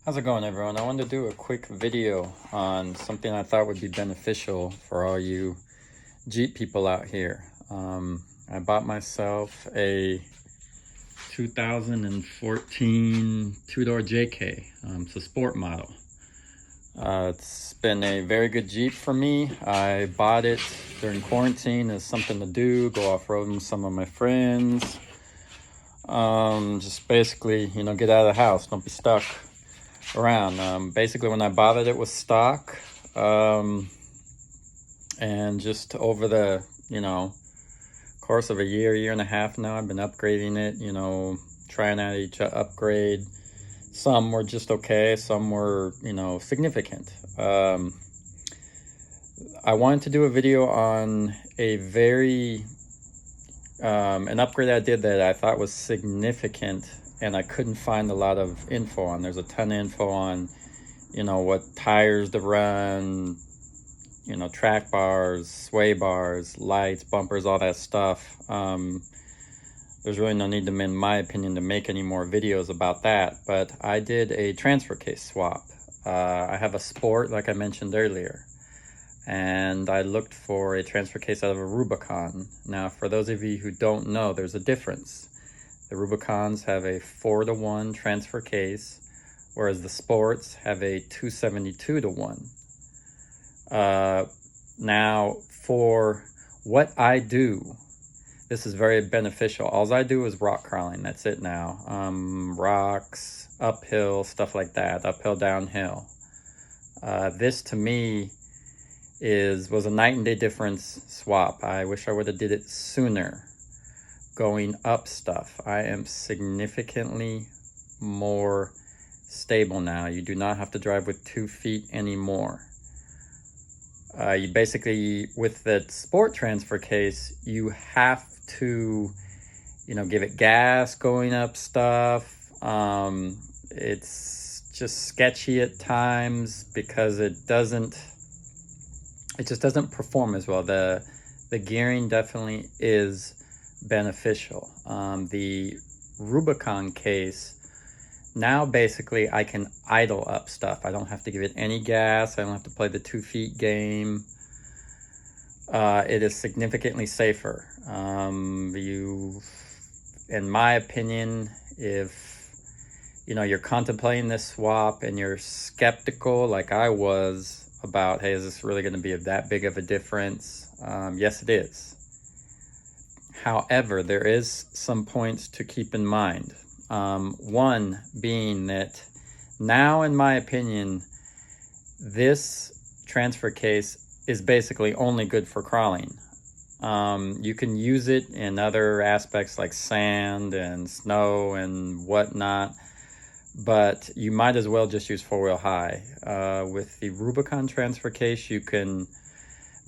How's it going, everyone? I wanted to do a quick video on something I thought would be beneficial for all you Jeep people out here. I bought myself a 2014 two-door JK. It's a sport model. It's been a very good Jeep for me. I bought it during quarantine as something to do, go off-roading with some of my friends. Just basically, get out of the house, don't be stuck around. Basically, when I bought it, it was stock, and just over the course of a year and a half now, I've been upgrading it, trying out each upgrade. Some were just okay, some were significant. I wanted to do a video on a very an upgrade I did that I thought was significant, and I couldn't find a lot of info on. There's a ton of info on, what tires to run, track bars, sway bars, lights, bumpers, all that stuff. There's really no need, in my opinion, to make any more videos about that, but I did a transfer case swap. I have a Sport, like I mentioned earlier, and I looked for a transfer case out of a Rubicon. Now, for those of you who don't know, there's a difference. The Rubicons have a 4-to-1 transfer case, whereas the Sports have a 272-to-1. Now, for what I do, this is very beneficial. All I do is rock crawling. That's it now. Rocks, uphill, stuff like that. Uphill, downhill. This, to me, was a night and day difference swap. I wish I would have did it sooner. Going up stuff, I am significantly more stable now. You do not have to drive with 2 feet anymore. You basically, with the Sport transfer case, you have to, give it gas going up stuff. It's just sketchy at times because it just doesn't perform as well. The gearing definitely is beneficial. The Rubicon case, now basically I can idle up stuff. I don't have to give it any gas. I don't have to play the 2 feet game. It is significantly safer. In my opinion, if you're contemplating this swap and you're skeptical like I was about, hey, is this really going to be that big of a difference? Yes, it is. However, there is some points to keep in mind. One being that now, in my opinion, this transfer case is basically only good for crawling. You can use it in other aspects like sand and snow and whatnot, but you might as well just use four-wheel high. With the Rubicon transfer case, you can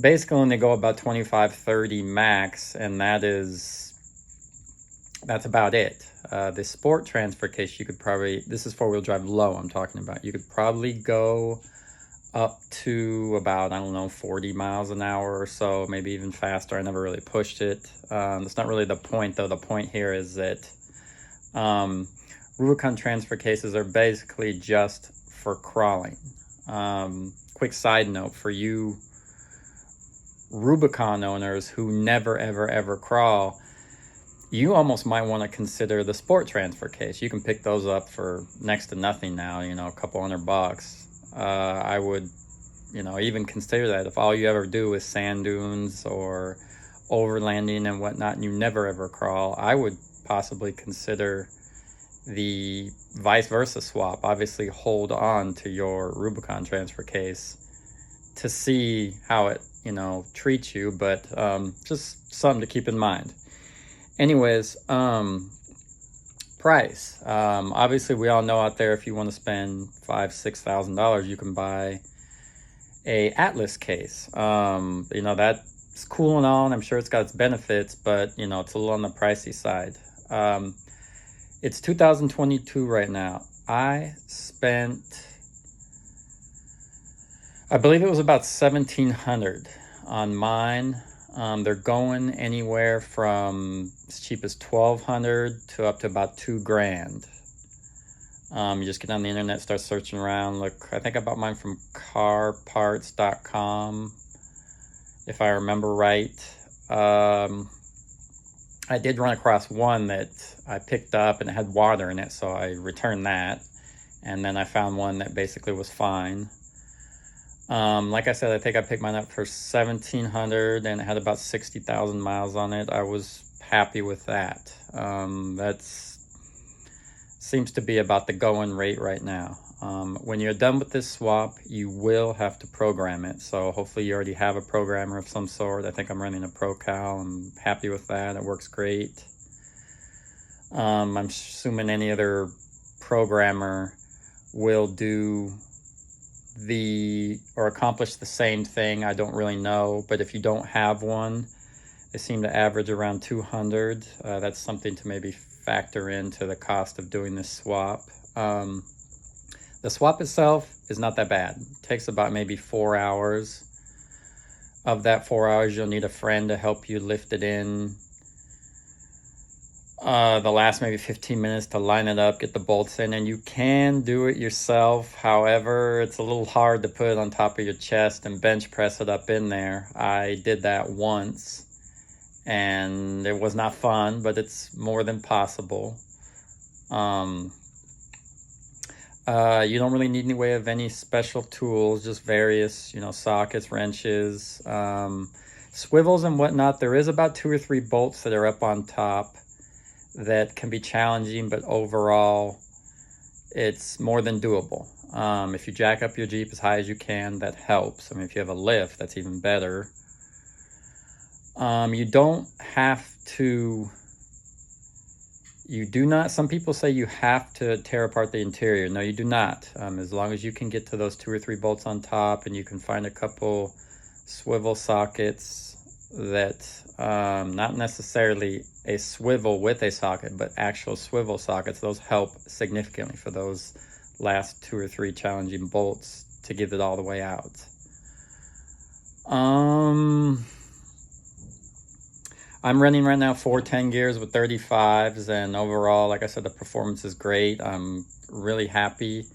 basically only go about 25-30 max, and that's about it. The Sport transfer case, you could probably, this is four-wheel drive low I'm talking about, you could probably go up to about, 40 miles an hour or so, maybe even faster. I never really pushed it. That's not really the point, though. The point here is that Rubicon transfer cases are basically just for crawling. Quick side note for you Rubicon owners who never, ever crawl, you almost might want to consider the Sport transfer case. You can pick those up for next to nothing now, a couple $100. I would, even consider that if all you ever do is sand dunes or overlanding and whatnot, and you never ever crawl, I would possibly consider the vice versa swap. Obviously, hold on to your Rubicon transfer case to see how it, treats you, but just something to keep in mind. Anyways, price. Obviously, we all know out there, if you want to spend $5,000-$6,000, you can buy a Atlas case. That's cool and all, and I'm sure it's got its benefits, but it's a little on the pricey side. It's 2022 right now. I believe it was about $1,700 on mine. They're going anywhere from as cheap as $1,200 to up to about $2,000. You just get on the internet, start searching around. Look, I think I bought mine from carparts.com, if I remember right. I did run across one that I picked up and it had water in it, so I returned that. And then I found one that basically was fine. Like I said, I think I picked mine up for $1,700 and it had about 60,000 miles on it. I was happy with that. That's seems to be about the going rate right now. When you're done with this swap, you will have to program it. So hopefully you already have a programmer of some sort. I think I'm running a ProCal. I'm happy with that. It works great. I'm assuming any other programmer will do or accomplish the same thing. I don't really know, but if you don't have one, they seem to average around 200. That's something to maybe factor into the cost of doing this swap. The swap itself is not that bad. It takes about maybe 4 hours. Of that 4 hours, you'll need a friend to help you lift it in. The last maybe 15 minutes to line it up, get the bolts in, and you can do it yourself. However, it's a little hard to put it on top of your chest and bench press it up in there. I did that once and it was not fun, but it's more than possible. You don't really need any special tools, just various, sockets, wrenches, swivels and whatnot. There is about 2 or 3 bolts that are up on top that can be challenging, but overall it's more than doable. If you jack up your Jeep as high as you can, that helps. I mean, if you have a lift, that's even better. You don't have to, some people say you have to tear apart the interior. No, you do not. As long as you can get to those 2 or 3 bolts on top and you can find a couple swivel sockets that, not necessarily a swivel with a socket, but actual swivel sockets, those help significantly for those last 2 or 3 challenging bolts to get it all the way out. I'm running right now 410 gears with 35s, and overall, like I said, the performance is great. I'm really happy.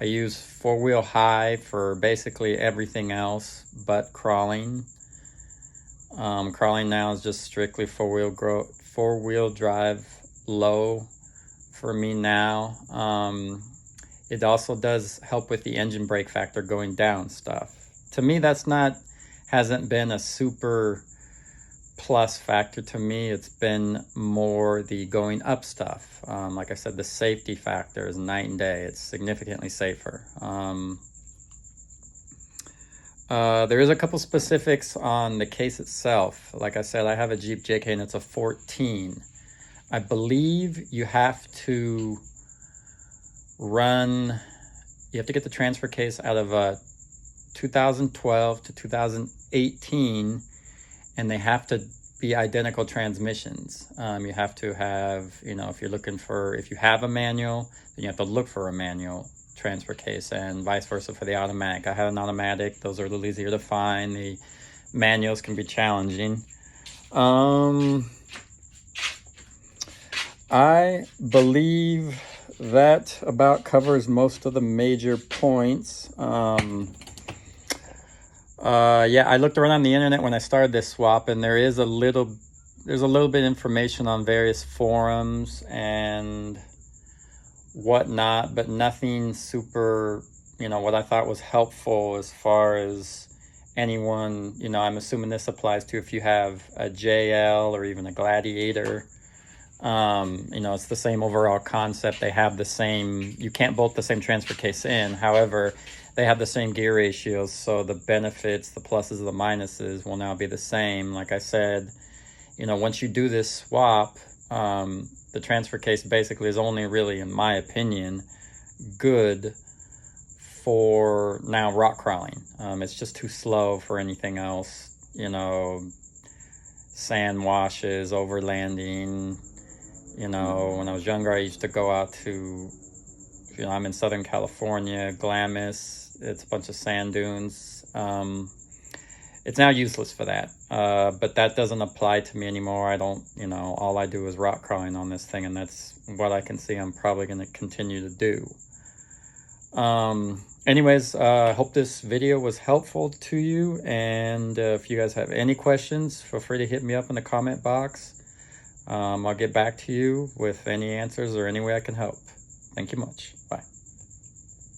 I use 4-wheel high for basically everything else but crawling. Crawling now is just strictly 4-wheel drive low for me now. It also does help with the engine brake factor going down stuff. To me, hasn't been a super plus factor to me. It's been more the going up stuff. Like I said, the safety factor is night and day. It's significantly safer. There is a couple specifics on the case itself. Like I said, I have a Jeep JK and it's a 14. I believe you have to get the transfer case out of 2012 to 2018, and they have to be identical transmissions. You have to have, if you have a manual, then you have to look for a manual transfer case, and vice versa for the automatic. I had an automatic. Those are a little easier to find. The manuals can be challenging. I believe that about covers most of the major points. Yeah, I looked around on the internet when I started this swap, and there's a little bit of information on various forums and whatnot, but nothing super, what I thought was helpful as far as anyone, I'm assuming this applies to if you have a JL or even a Gladiator. It's the same overall concept. They have the same, you can't bolt the same transfer case in. However, they have the same gear ratios, so the benefits, the pluses and the minuses will now be the same. Like I said, once you do this swap, the transfer case basically is only really, in my opinion, good for now rock crawling. It's just too slow for anything else, sand washes, overlanding. When I was younger, I used to go out to, I'm in Southern California, Glamis. It's a bunch of sand dunes. It's now useless for that. But that doesn't apply to me anymore. I don't, all I do is rock crawling on this thing, and that's what I can see I'm probably going to continue to do. Anyways, I hope this video was helpful to you, and if you guys have any questions, feel free to hit me up in the comment box. I'll get back to you with any answers or any way I can help. Thank you much. Bye.